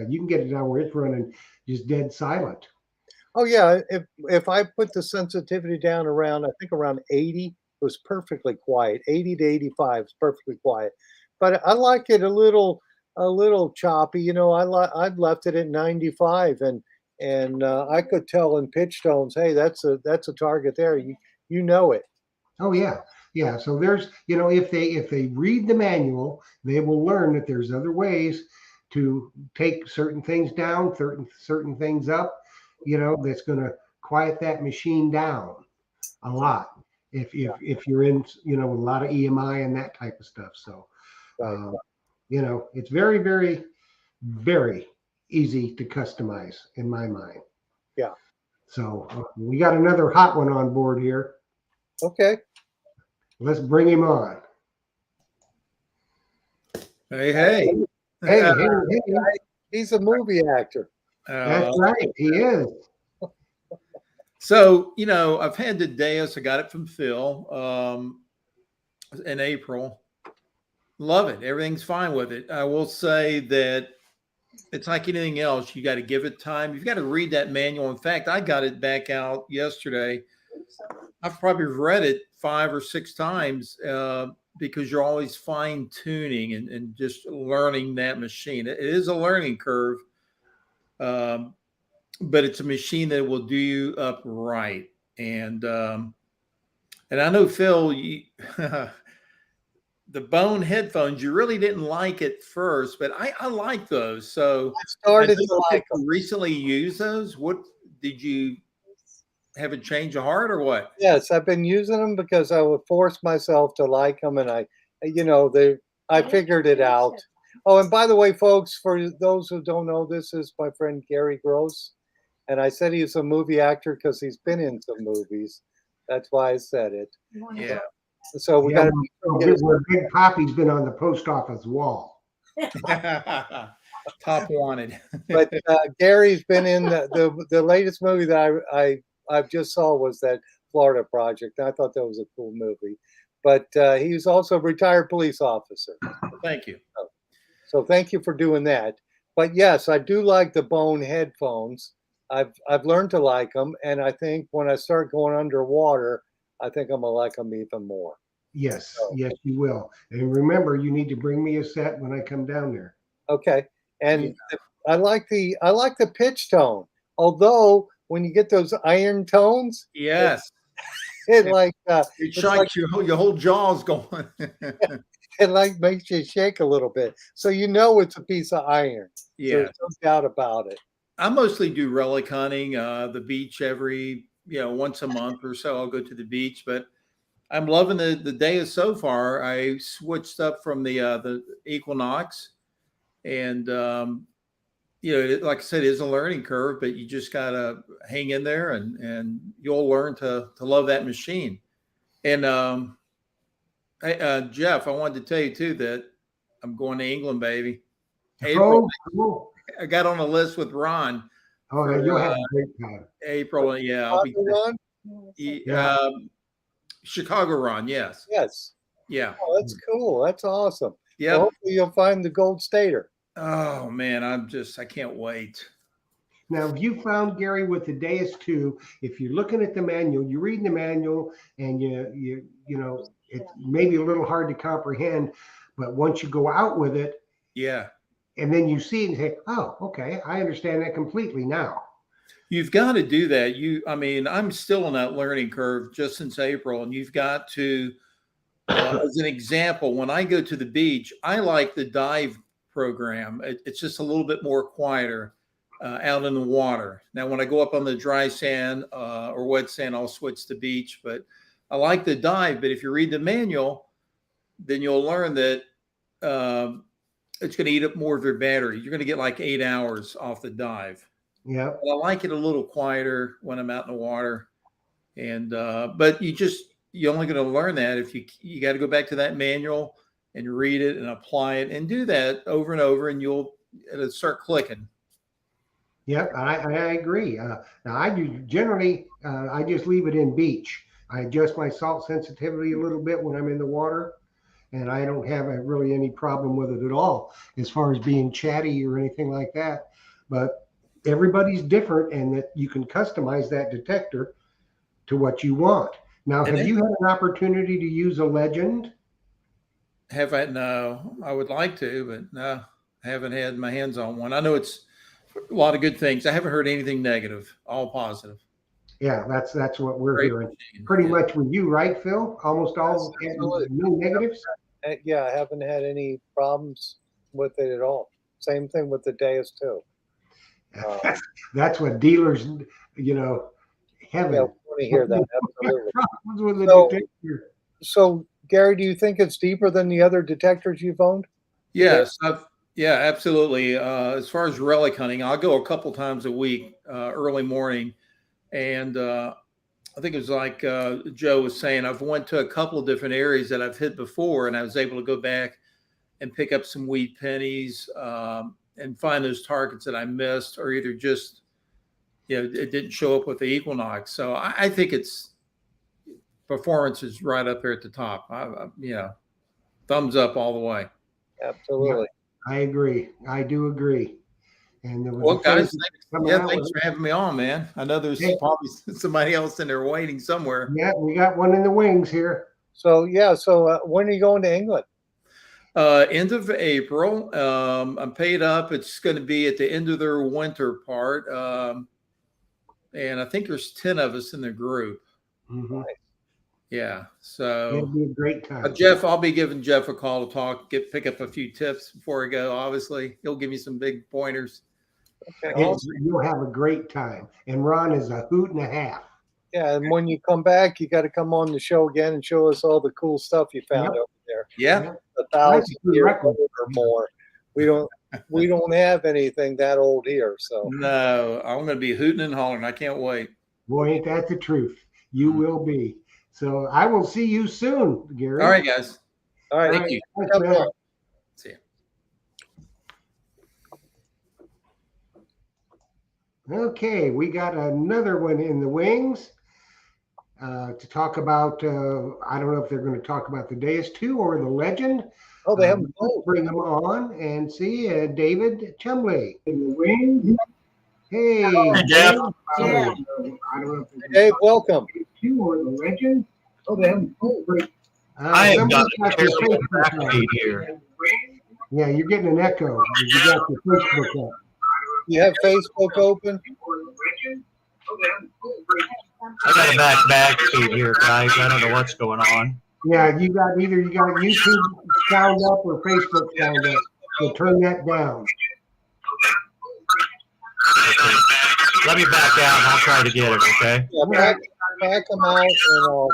You can get it down where it's running just dead silent. Oh, yeah. If I put the sensitivity down around, I think around 80, it was perfectly quiet. 80 to 85 is perfectly quiet. But I like it a little choppy. I've left it at 95, and I could tell in pitch tones, hey, that's a target there. You know it. Oh yeah, yeah. So there's, if they read the manual, they will learn that there's other ways to take certain things down, certain things up. That's going to quiet that machine down a lot. If you're in, with a lot of EMI and that type of stuff. So, Right. it's very, very, very easy to customize in my mind. Yeah. So we got another hot one on board here. Okay. Let's bring him on. Hey, hey. Hey, hey, hey. He's a movie actor. That's right. He is. So, I've had the Deus. I got it from Phil in April. Love it. Everything's fine with it. I will say that it's like anything else. You got to give it time. You've got to read that manual. In fact, I got it back out yesterday. I've probably read it 5 or 6 times because you're always fine tuning and just learning that machine. It is a learning curve, but it's a machine that will do you up right. And I know, Phil, the Bone headphones, you really didn't like at first, but I like those. So I started I to like you recently use those. What did you have a change of heart or what? Yes, I've been using them because I would force myself to like them, and I figured it out. Oh, and by the way, folks, for those who don't know, this is my friend Gary Gross, and I said he's a movie actor because he's been in some movies. That's why I said it. Yeah. So we Yeah, got where Big Poppy's been on the post office wall. Top wanted. but Gary's been in the latest movie that I just saw was that Florida Project. I thought that was a cool movie. But he's also a retired police officer. Thank you. So thank you for doing that. But yes, I do like the Bone headphones. I've learned to like them, and I think when I start going underwater, I think I'm gonna like them even more. Yes, yes, you will. And remember, you need to bring me a set when I come down there. Okay, and I like the pitch tone. Although when you get those iron tones, Yes. it like It it's shakes like your whole jaw's going. it like makes you shake a little bit. So it's a piece of iron. Yeah. There's no doubt about it. I mostly do relic hunting, the beach every, once a month or so. I'll go to the beach, but I'm loving the day so far. I switched up from the Equinox, and like I said, it is a learning curve, but you just gotta hang in there, and you'll learn to love that machine. And hey, Jeff, I wanted to tell you too that I'm going to England, baby. April. Oh, cool. I got on a list with Ron Oh, for you'll have a great time. April. Yeah, I'll be Ron? Yeah. Chicago Ron. Yes. Yes. Yeah. Oh, that's cool. That's awesome. Yeah. Well, hopefully you'll find the gold stater. Oh man, I can't wait. Now, if you found Gary with the Deus 2, if you're looking at the manual, you're reading the manual, and you know it's maybe a little hard to comprehend, but once you go out with it, Yeah. and then you see it and say, "Oh, okay, I understand that completely now." You've got to do that. I mean, I'm still on that learning curve just since April, and you've got to, as an example, when I go to the beach, I like the dive program. It's just a little bit more quieter out in the water. Now, when I go up on the dry sand or wet sand, I'll switch to beach, but I like the dive. But if you read the manual, then you'll learn that it's going to eat up more of your battery. You're going to get like 8 hours off the dive. Yeah. But I like it a little quieter when I'm out in the water. And but you're only going to learn that if you got to go back to that manual and read it and apply it and do that over and over, and it'll start clicking. Yep, I agree. Now I do generally I just leave it in beach. I adjust my salt sensitivity a little bit when I'm in the water, and I don't have really any problem with it at all as far as being chatty or anything like that. But everybody's different, and that you can customize that detector to what you want. Now, have you had an opportunity to use a Legend? Have I? No, I would like to, but no, I haven't had my hands on one. I know it's a lot of good things. I haven't heard anything negative, all positive. Yeah, that's what we're Great hearing. machine. Pretty Yeah. much with you, right, Phil? Almost all no negatives. Yeah, I haven't had any problems with it at all. Same thing with the Deus too. That's what dealers, heaven. Yeah, I want to hear that. Absolutely. Problems with the So- detector. So, Gary, do you think it's deeper than the other detectors you've owned? Yes, yeah, absolutely. As far as relic hunting, I'll go a couple times a week, early morning, and I think it was like Joe was saying, I've went to a couple of different areas that I've hit before, and I was able to go back and pick up some wheat pennies and find those targets that I missed, or either just it didn't show up with the Equinox. So I think its performance is right up there at the top. Thumbs up all the way. Absolutely. I agree. I do agree. And there was Well, a thing guys, coming out thanks with- for having me on, man. I know there's Hey. probably somebody else in there waiting somewhere. Yeah, we got one in the wings here. So, when are you going to England? End of April. I'm paid up. It's going to be at the end of their winter part. And I think there's 10 of us in the group. Mm-hmm. Yeah. It'll So, be a great time. Jeff, I'll be giving Jeff a call to pick up a few tips before I go. Obviously, he'll give me some big pointers. Okay, You'll have a great time. And Ron is a hoot and a half. Yeah, and when you come back, you got to come on the show again and show us all the cool stuff you found Yep. over there. Yeah. 1,000 That's a years record. old or more. We don't have anything that old here. So No, I'm going to be hooting and hollering. I can't wait. Boy, ain't that the truth. You will be. So I will see you soon, Gary. All right, guys. all right, Thank you. Thanks, have man. fun. See you. Okay, we got another one in the wings to talk about. I don't know if they're going to talk about the Deus 2 or the Legend. Oh, they have Let's both. bring them on and see David Chumley in the wings. Hey, Jeff. Yeah. I don't know if they're Dave, welcome. Deus 2 or the Legend. Oh, they have both. I have got a somebody's your terrible Facebook back on. feed here. Yeah, you're getting an echo. You got your Facebook up. You have Facebook open? I got a back feed here, guys. I don't know what's going on. Yeah, you got YouTube sound up or Facebook sound up. So turn that down. Okay. Let me back out and I'll try to get it, okay? Yeah, back them out and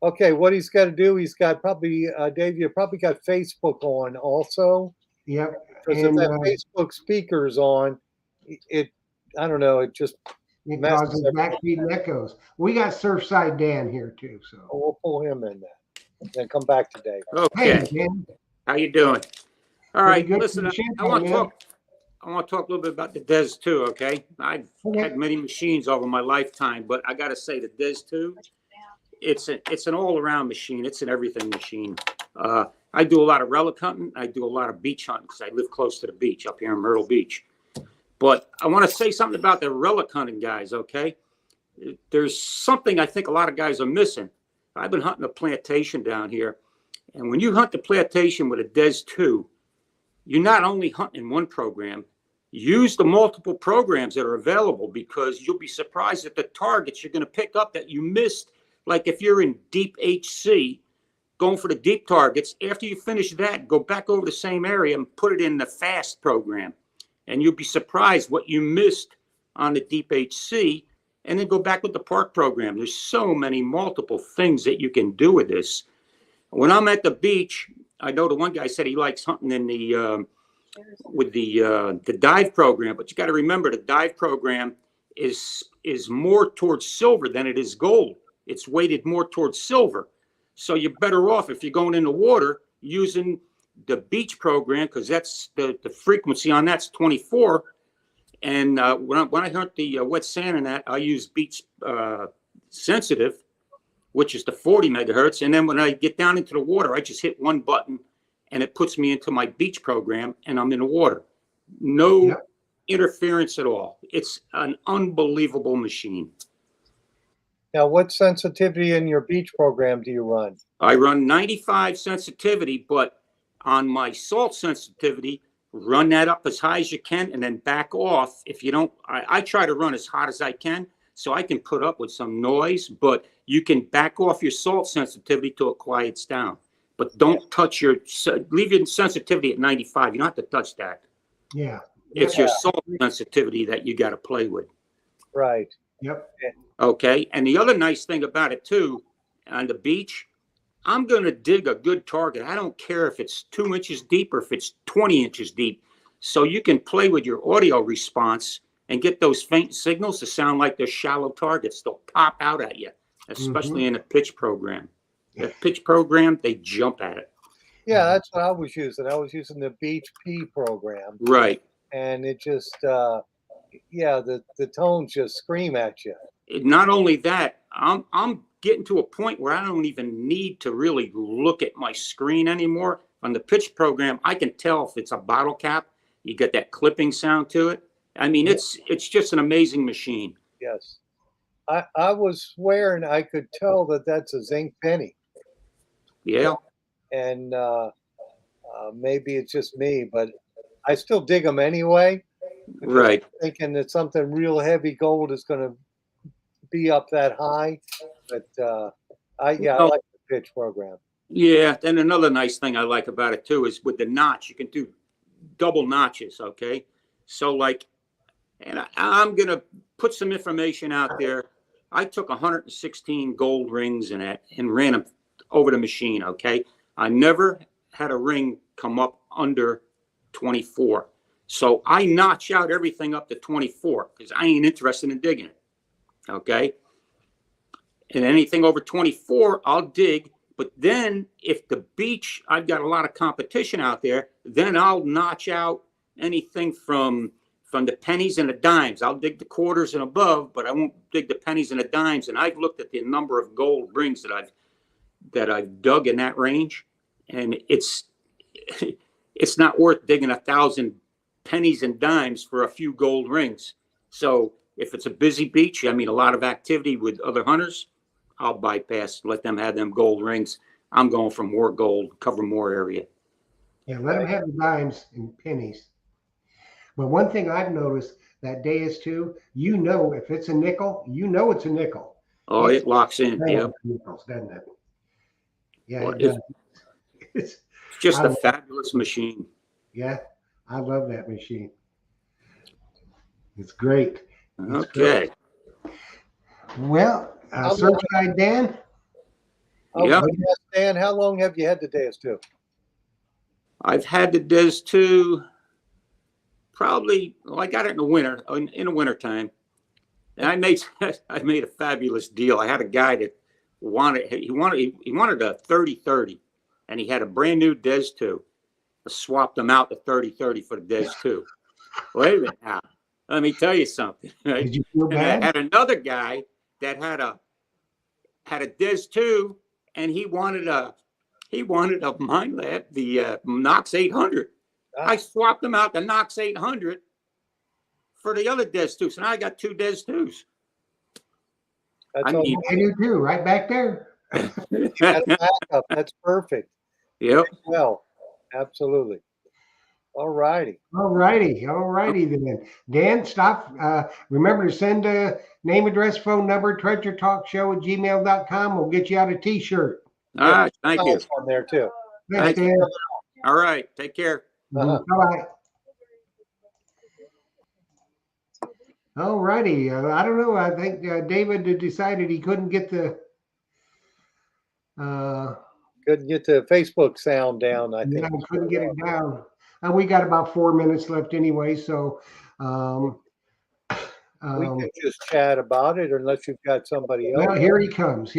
okay, what he's got to do, he's got probably Dave, you probably got Facebook on also. Yep. Because if And, that Facebook speaker's on, I don't know, it just It messes causes everything. backbeat echoes. We got Surfside Dan here too. So We'll pull him in there. Then come back to Dave. hey, Okay, Dan, how you doing? All pretty right, good. listen, I want to talk. I want to talk a little bit about the Des 2. Okay, I've had many machines over my lifetime, but I got to say the Des 2, it's an all around machine. It's an everything machine. I do a lot of relic hunting. I do a lot of beach hunting because I live close to the beach up here in Myrtle Beach. But I want to say something about the relic hunting guys. Okay, there's something I think a lot of guys are missing. I've been hunting a plantation down here, and when you hunt the plantation with a Des 2, you're not only hunting one program. Use the multiple programs that are available, because you'll be surprised at the targets you're going to pick up that you missed. Like if you're in deep HC, going for the deep targets, after you finish that, go back over the same area and put it in the fast program. And you'll be surprised what you missed on the deep HC, and then go back with the park program. There's so many multiple things that you can do with this. When I'm at the beach, I know the one guy said he likes hunting in the with the dive program, but you got to remember the dive program is more towards silver than it is gold. It's weighted more towards silver, so you're better off if you're going in the water using the beach program, because that's the frequency on that's 24. And when I hunt the wet sand in that, I use beach sensitive, which is the 40 megahertz. And then when I get down into the water, I just hit one button and it puts me into my beach program and I'm in the water. No interference at all. It's an unbelievable machine. Now, what sensitivity in your beach program do you run? I run 95 sensitivity, but on my salt sensitivity, run that up as high as you can and then back off. If you don't, I try to run as hot as I can so I can put up with some noise, but you can back off your salt sensitivity till it quiets down. But don't touch leave your sensitivity at 95. You don't have to touch that. Yeah. It's your salt sensitivity that you got to play with. Right. Yep. Okay. And the other nice thing about it too, on the beach, I'm going to dig a good target. I don't care if it's 2 inches deep or if it's 20 inches deep. So you can play with your audio response and get those faint signals to sound like they're shallow targets. They'll pop out at you, especially in a pitch program. The pitch program, they jump at it. Yeah, that's what I was using. I was using the Beach P program. Right. And it just, the tones just scream at you. Not only that, I'm getting to a point where I don't even need to really look at my screen anymore. On the pitch program, I can tell if it's a bottle cap. You get that clipping sound to it. I mean, it's just an amazing machine. Yes. I was swearing I could tell that that's a zinc penny. Yeah. And maybe it's just me, but I still dig them anyway. Right. I'm thinking that something real heavy gold is going to be up that high. But I like the pitch program. Yeah. Then another nice thing I like about it too is with the notch, you can do double notches. Okay. So like, and I'm going to put some information out there. I took 116 gold rings in it and ran them over the machine. Okay. I never had a ring come up under 24. So I notch out everything up to 24 because I ain't interested in digging it. Okay. And anything over 24, I'll dig. But then if the beach, I've got a lot of competition out there, then I'll notch out anything from the pennies and the dimes. I'll dig the quarters and above, but I won't dig the pennies and the dimes. And I've looked at the number of gold rings that I've dug in that range, and it's not worth digging 1,000 pennies and dimes for a few gold rings. So if it's a busy beach, I mean, a lot of activity with other hunters, I'll bypass, let them have them gold rings. I'm going for more gold, cover more area. Yeah, let them have the dimes and pennies. But one thing I've noticed that Deus too, if it's a nickel, it's a nickel. Oh, it locks in. Yeah. Nickels, doesn't it? Yeah, Well, it does. It's just a fabulous machine. Yeah, I love that machine. It's great. Okay. Well, Surfside Dan. Yeah. Dan, how long have you had the Deus 2? I've had the Des 2 probably, I got it in the winter time. And I made a fabulous deal. I had a guy that wanted a 30-30, and he had a brand new Des 2. I swapped them out the 30-30 for the Des 2. Wait a minute now. Let me tell you something. Right? Did you feel And I bad? had another guy that had a Des 2, and he wanted a Mind Lab, the Knox 800. I swapped them out the Knox 800 for the other Des 2. So now I got 2 Des 2s. That's I all. mean, I do too, right back there. That's backup. That's perfect. Yep. Well, absolutely. All righty. All righty then. Dan, stop. Remember to send a name, address, phone number, treasuretalkshow@gmail.com. We'll get you out a t-shirt. All right. Thank you. Nice on there too. Thanks, Thank you. Dan. All right. Take care. Bye-bye. All righty. I don't know. I think David had decided he couldn't get the Couldn't get the Facebook sound down, I think. couldn't get it down. We got about 4 minutes left anyway, so We could just chat about it unless you've got somebody else. well, here he comes.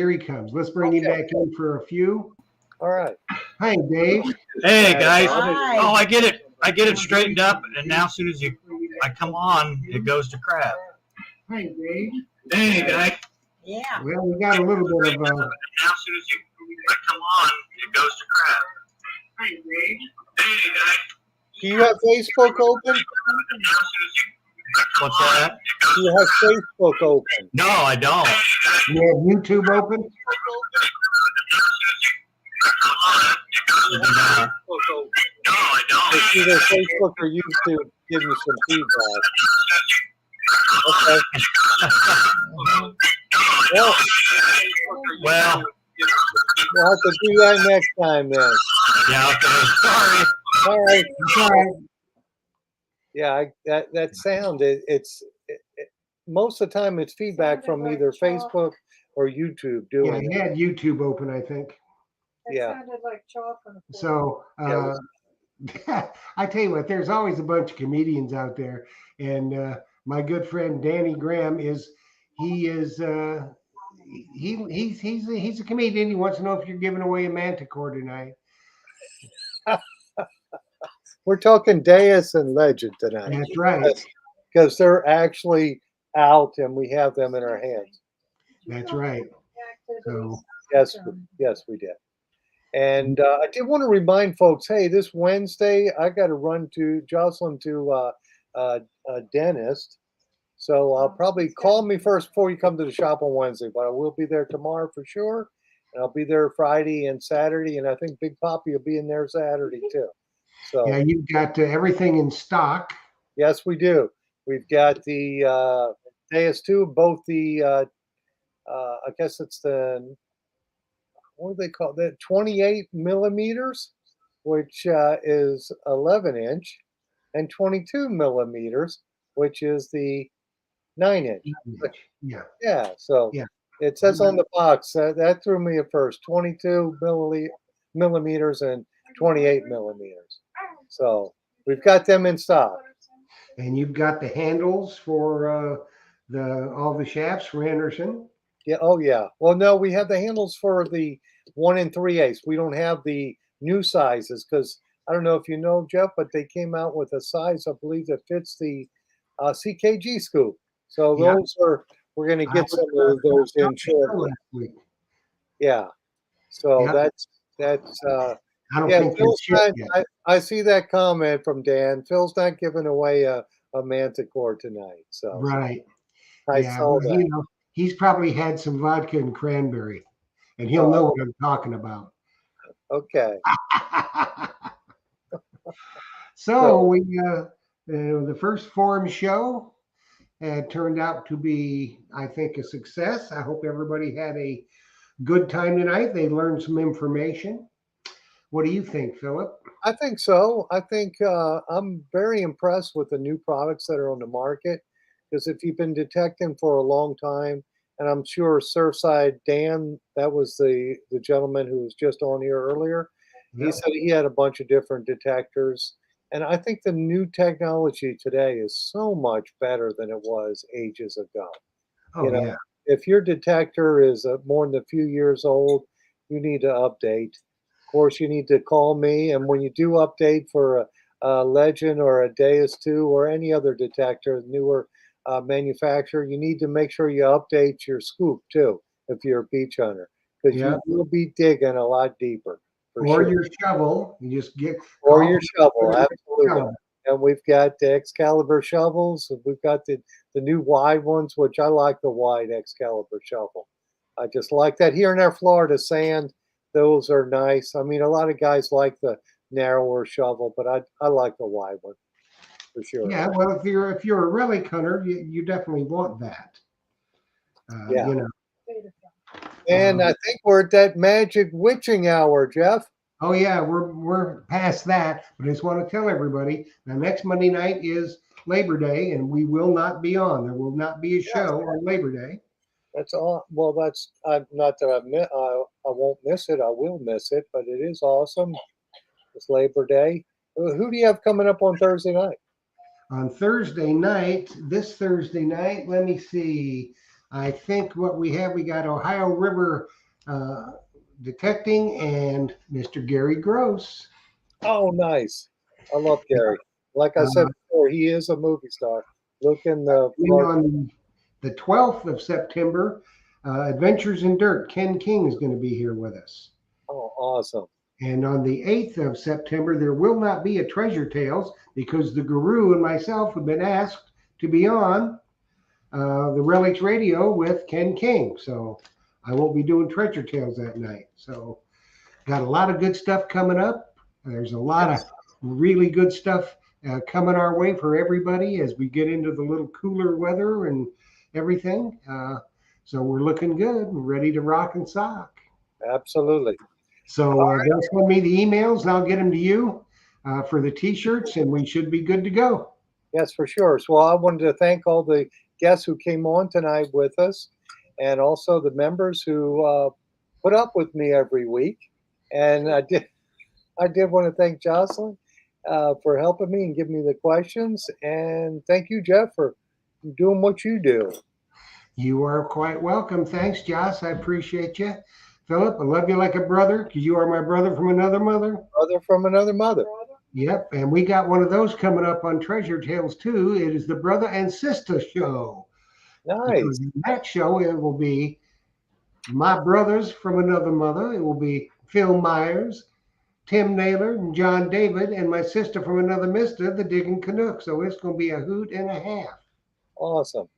Let's bring him back in for a few. All right. Hi, Dave. Hey guys. Hi. Oh, I get it. I get it straightened up, and now as soon as I come on, it goes to crap. Hi, Dave. Hey guys. Yeah. Well, we got a little bit of Now as soon as I come on, it goes to crap. Hi, Dave. Hey guys. Do you have Facebook open? What's that? Do you have Facebook open? No, I don't. You have YouTube open? It's either Facebook or YouTube. Give me some feedback. Okay. Well, We'll have to do that next time then. yeah, okay. Sorry. All right. All right. Yeah, that sound, most of the time it's feedback from either Facebook or YouTube Yeah, doing he it. had YouTube open, I think. That Yeah. sounded like chalk on the floor. So I tell you what, there's always a bunch of comedians out there, and my good friend Danny Graham he's a comedian. He wants to know if you're giving away a Manticore tonight. We're talking Deus and Legend tonight. That's right. Because they're actually out and we have them in our hands. That's right. So Yes, we did. And I did want to remind folks, hey, this Wednesday I got to run to Jocelyn to a dentist. So probably call me first before you come to the shop on Wednesday, but I will be there tomorrow for sure. And I'll be there Friday and Saturday. And I think Big Poppy will be in there Saturday too. So yeah, you've got everything in stock. yes, we do. We've got the Deus 2, both the I guess it's the, what do they call that? 28 millimeters, which is 11 inch, and 22 millimeters, which is the 9 inch. Yeah. Yeah. So Yeah. it says on the box that threw me at first, 22 millimeters and 28 millimeters. So we've got them in stock. And you've got the handles for all the shafts for Anderson. Yeah. Oh, yeah. Well, no, we have the handles for the 1 3/8. We don't have the new sizes because I don't know if you know, Jeff, but they came out with a size, I believe, that fits the CKG scoop. So Yeah. we're going to get some of those in shortly. Yeah. So Yeah. that's I don't yeah. think Phil's they're shipped not, yet. I see that comment from Dan. Phil's not giving away a Manticore tonight. So Right. I Yeah. saw Well, that. he's probably had some vodka and cranberry, and he'll know what I'm talking about. Okay. So we the first forum show turned out to be, I think, a success. I hope everybody had a good time tonight. They learned some information. What do you think, Philip? I think so. I think I'm very impressed with the new products that are on the market because if you've been detecting for a long time, and I'm sure Surfside Dan, that was the gentleman who was just on here earlier, he Yep. said he had a bunch of different detectors. And I think the new technology today is so much better than it was ages ago. Oh, yeah. If your detector is more than a few years old, you need to update. Of course, you need to call me, and when you do update for a Legend or a Deus 2 or any other detector, newer manufacturer, you need to make sure you update your scoop too if you're a beach hunter, because Yeah. you will be digging a lot deeper for Or sure. your shovel. You just get Or call your for shovel, your absolutely. shovel. And we've got the Excalibur shovels. And we've got the new wide ones, which I like the wide Excalibur shovel. I just like that. Here in our Florida sand, those are nice. I mean, a lot of guys like the narrower shovel, but I like the wide one for sure. Yeah, well, if you're a relic hunter, you definitely want that. Yeah. You know. And I think we're at that magic witching hour, Jeff. Oh yeah, we're past that. But I just want to tell everybody now next Monday night is Labor Day, and we will not be on. There will not be a show on Labor Day. That's all. Well, that's not that I won't miss it. I will miss it, but it is awesome. It's Labor Day. Who do you have coming up on Thursday night? On Thursday night, this Thursday night, let me see. I think what we got Ohio River Detecting and Mr. Gary Gross. Oh, nice. I love Gary. Like I said before, he is a movie star. Look in the On the 12th of September, Adventures in Dirt, Ken King is going to be here with us. Oh, awesome. And on the 8th of September, there will not be a Treasure Tales because the Guru and myself have been asked to be on the Relics Radio with Ken King. So I won't be doing Treasure Tales that night. So got a lot of good stuff coming up. There's a lot of really good stuff coming our way for everybody as we get into the little cooler weather and everything. So we're looking good and ready to rock and sock. Absolutely. So they'll send me the emails and I'll get them to you for the t-shirts and we should be good to go. Yes, for sure. So I wanted to thank all the guests who came on tonight with us and also the members who put up with me every week. And I did want to thank Jocelyn for helping me and giving me the questions. And thank you, Jeff, for doing what you do. You are quite welcome. Thanks, Joss. I appreciate you. Philip, I love you like a brother because you are my brother from another mother. Brother from another mother. Yep, and we got one of those coming up on Treasure Tales too. It is the Brother and Sister Show. Nice. Because in that show, it will be my brothers from another mother. It will be Phil Myers, Tim Naylor, and John David, and my sister from another mister, the Digging Canuck. So it's going to be a hoot and a half. Awesome.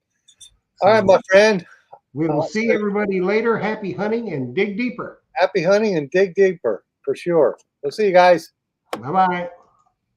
All right, my friend. We will see everybody later. Happy hunting and dig deeper. Happy hunting and dig deeper for sure. We'll see you guys. Bye-bye.